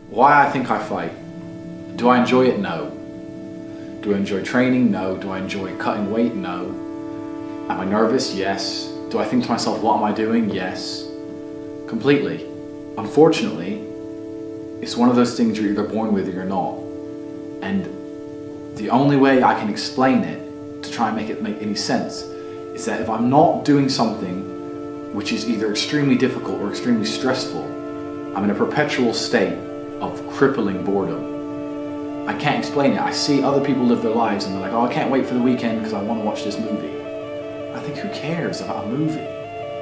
Why I think I fight. Do I enjoy it? No. Do I enjoy training? No. Do I enjoy cutting weight? No. Am I nervous? Yes. Do I think to myself, what am I doing? Yes. Completely. Unfortunately, it's one of those things you're either born with or you're not. And the only way I can explain it, to try and make it make any sense, is that if I'm not doing something which is either extremely difficult or extremely stressful, I'm in a perpetual state of crippling boredom. I can't explain it. I see other people live their lives and they're like, oh, I can't wait for the weekend because I want to watch this movie. I think, who cares about a movie?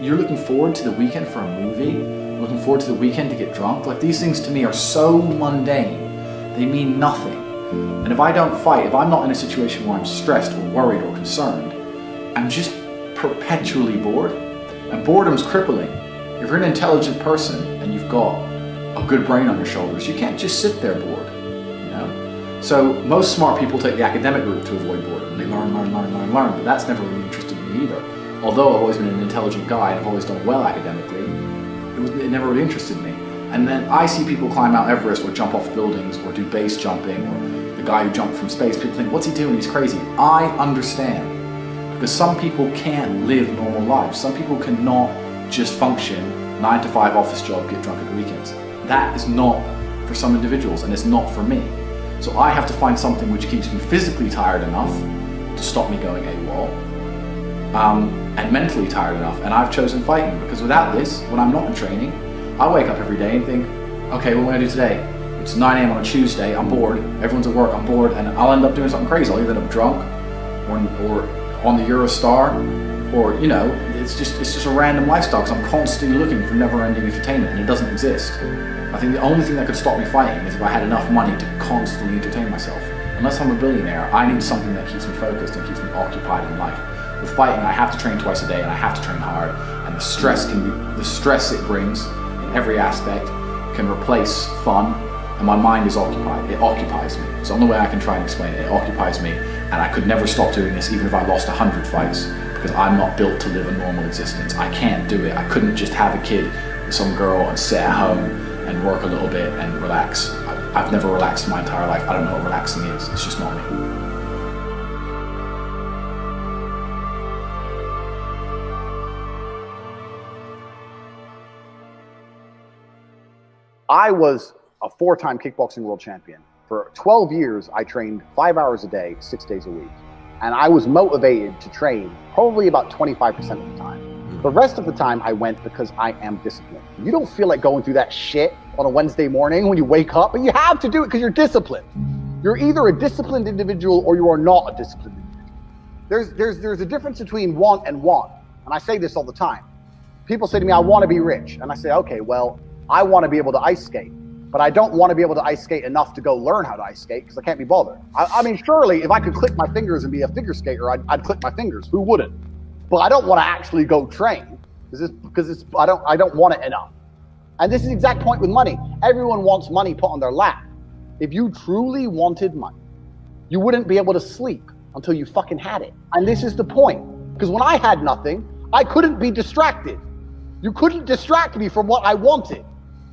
You're looking forward to the weekend for a movie? Looking forward to the weekend to get drunk? Like, these things to me are so mundane. They mean nothing. And if I don't fight, if I'm not in a situation where I'm stressed or worried or concerned, I'm just perpetually bored. And boredom's crippling. If you're an intelligent person and you've got a good brain on your shoulders, you can't just sit there bored, you know? So most smart people take the academic route to avoid boredom. They learn, but that's never really interested me either. Although I've always been an intelligent guy and I've always done well academically, it never really interested me. And then I see people climb Mount Everest or jump off buildings or do base jumping, or the guy who jumped from space. People think, what's he doing? He's crazy. I understand. Because some people can't live normal lives. Some people cannot just function 9 to 5 office job, get drunk at the weekends. That is not for some individuals, and it's not for me. So I have to find something which keeps me physically tired enough to stop me going AWOL, and mentally tired enough. And I've chosen fighting, because without this, when I'm not in training, I wake up every day and think, okay, what am I gonna do today? It's 9 a.m. on a Tuesday, I'm bored, everyone's at work, I'm bored, and I'll end up doing something crazy. I'll either end up drunk or on the Eurostar, or, you know, it's just a random lifestyle, because I'm constantly looking for never-ending entertainment, and it doesn't exist. I think the only thing that could stop me fighting is if I had enough money to constantly entertain myself. Unless I'm a billionaire, I need something that keeps me focused and keeps me occupied in life. With fighting, I have to train twice a day, and I have to train hard, and the stress it brings in every aspect can replace fun, and my mind is occupied. It occupies me. It's the only way I can try and explain it. It occupies me, and I could never stop doing this even if I lost 100 fights, because I'm not built to live a normal existence. I can't do it. I couldn't just have a kid with some girl and sit at home and work a little bit and relax. I've never relaxed in my entire life. I don't know what relaxing is. It's just not me. I was a 4-time kickboxing world champion. For 12 years, I trained 5 hours a day, 6 days a week. And I was motivated to train probably about 25% of the time. The rest of the time I went because I am disciplined. You don't feel like going through that shit on a Wednesday morning when you wake up, but you have to do it because you're disciplined. You're either a disciplined individual or you are not a disciplined individual. There's a difference between want and want. And I say this all the time. People say to me, I want to be rich. And I say, okay, well, I want to be able to ice skate, but I don't want to be able to ice skate enough to go learn how to ice skate because I can't be bothered. I mean, surely if I could click my fingers and be a figure skater, I'd click my fingers. Who wouldn't? But I don't want to actually go train because I don't want it enough. And this is the exact point with money. Everyone wants money put on their lap. If you truly wanted money, you wouldn't be able to sleep until you fucking had it. And this is the point. Because when I had nothing, I couldn't be distracted. You couldn't distract me from what I wanted.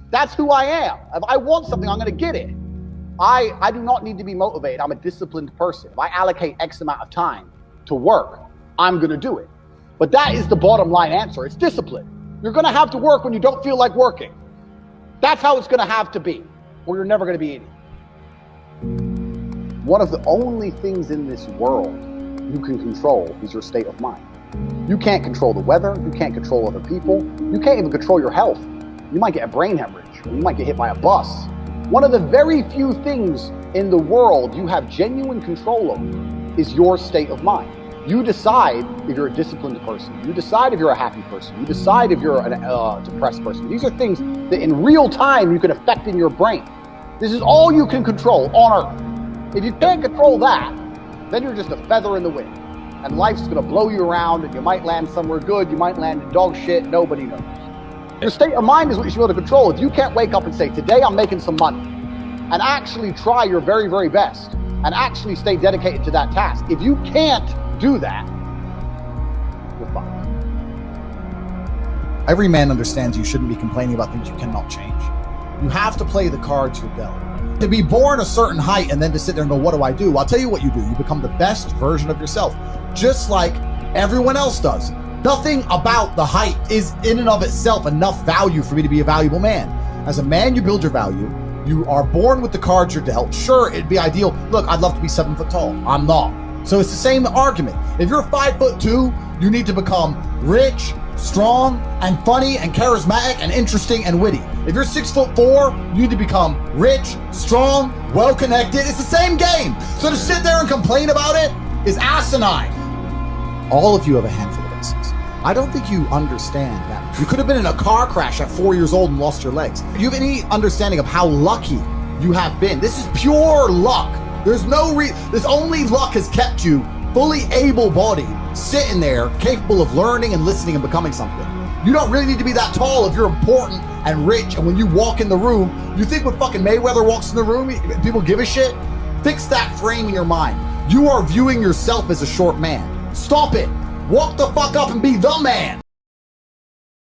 That's who I am. If I want something, I'm gonna get it. I do not need to be motivated. I'm a disciplined person. If I allocate X amount of time to work, I'm gonna do it. But that is the bottom line answer. It's discipline. You're gonna have to work when you don't feel like working. That's how it's gonna have to be, or you're never gonna be in it. One of the only things in this world you can control is your state of mind. You can't control the weather, you can't control other people, you can't even control your health. You might get a brain hemorrhage, or you might get hit by a bus. One of the very few things in the world you have genuine control over is your state of mind. You decide if you're a disciplined person, you decide if you're a happy person, you decide if you're a depressed person. These are things that in real time you can affect in your brain. This is all you can control on Earth. If you can't control that, then you're just a feather in the wind. And life's gonna blow you around, and you might land somewhere good, you might land in dog shit, nobody knows. Your state of mind is what you should be able to control. If you can't wake up and say, today I'm making some money, and actually try your very, very best, and actually stay dedicated to that task. If you can't do that, you're fucked. Every man understands you shouldn't be complaining about things you cannot change. You have to play the cards you're dealt. To be born a certain height and then to sit there and go, what do I do? I'll tell you what you do. You become the best version of yourself, just like everyone else does. Nothing about the height is in and of itself enough value for me to be a valuable man. As a man, you build your value. You are born with the cards you're dealt. Sure, it'd be ideal. Look, I'd love to be 7 foot tall. I'm not. So it's the same argument. If you're 5'2", you need to become rich, strong, and funny, and charismatic, and interesting, and witty. If you're 6'4", you need to become rich, strong, well-connected. It's the same game. So to sit there and complain about it is asinine. All of you have a handful of instances. I don't think you understand that. You could have been in a car crash at 4 years old and lost your legs. Do you have any understanding of how lucky you have been? This is pure luck. There's no this only luck has kept you fully able-bodied, sitting there, capable of learning and listening and becoming something. You don't really need to be that tall if you're important and rich, and when you walk in the room, you think when fucking Mayweather walks in the room, people give a shit? Fix that frame in your mind. You are viewing yourself as a short man. Stop it. Walk the fuck up and be the man.